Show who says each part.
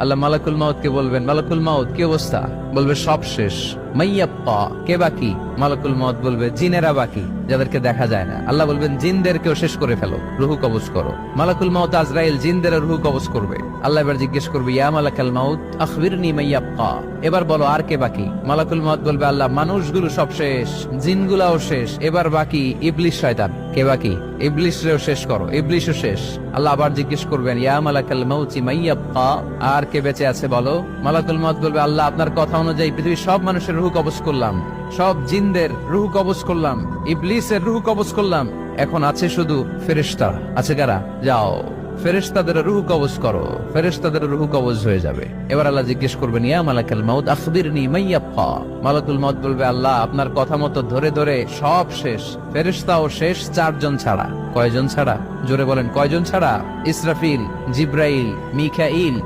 Speaker 1: আল্লাহ মালাকুল মাউত কে বলবেন, মালাকুল মাউত কি অবস্থা? বলবে সব শেষ। মাইয়াব্বা, কে বাকি? মালাকুল মাউত বলবে জিনেরা বাকি, যাদেরকে দেখা যায় না। আল্লাহ বলবেন জিনদেরকেও শেষ করে ফেলো, রুহু কবজ করো। মালাকুল মাউত আজরাইল জিনদের রুহু কবজ করবে। আল্লাহ এবার জিজ্ঞেস করবে, ইয়া মালাকাল মাউত আখবিরনি মাইয়াব্বা, এবার বলো আর কে বাকি? মালাকুল মাউত বলবে, আল্লাহ মানুষগুলো সব শেষ, জিনগুলাও শেষ, এবার বাকি ইবলিস শয়তান। কে বাকি? ইবলিসরেও শেষ করো, ইবলিসও শেষ। আল্লাহ আবার জিজ্ঞেস করবেন, ইয়া মালাকাল মাউতি মাইয়াব্বা, আর কে বেঁচে আছে বলো? মালাকুল মাউত বলবে, আল্লাহ আপনার কথা অনুযায়ী পৃথিবীর সব মানুষের রুহু কবজ করলাম, সব জিনদের রুহু কবজ করলাম, ইবলিসের রুহু কবজ করলাম, এখন আছে শুধু ফেরেশতা। আছে কারা? যাও ফেরেশতাদের রুহু কবজ করো। ফেরেশতাদের রুহু কবজ হয়ে যাবে। এবার আল্লাহ জিজ্ঞেস করবেন, ইয়া মালাকাল মাউত আখবিরনি মাইয়াব্বা। মালাকুল মাউত বলবে, আল্লাহ আপনার কথা মতো ধরে ধরে সব শেষ, ফেরেশতাও শেষ, 4 জন ছাড়া। কয়জন ছাড়া? জোরে বলেন, কয়জন ছাড়া? ইসরাফিল, জিব্রাইল, মিকাইল,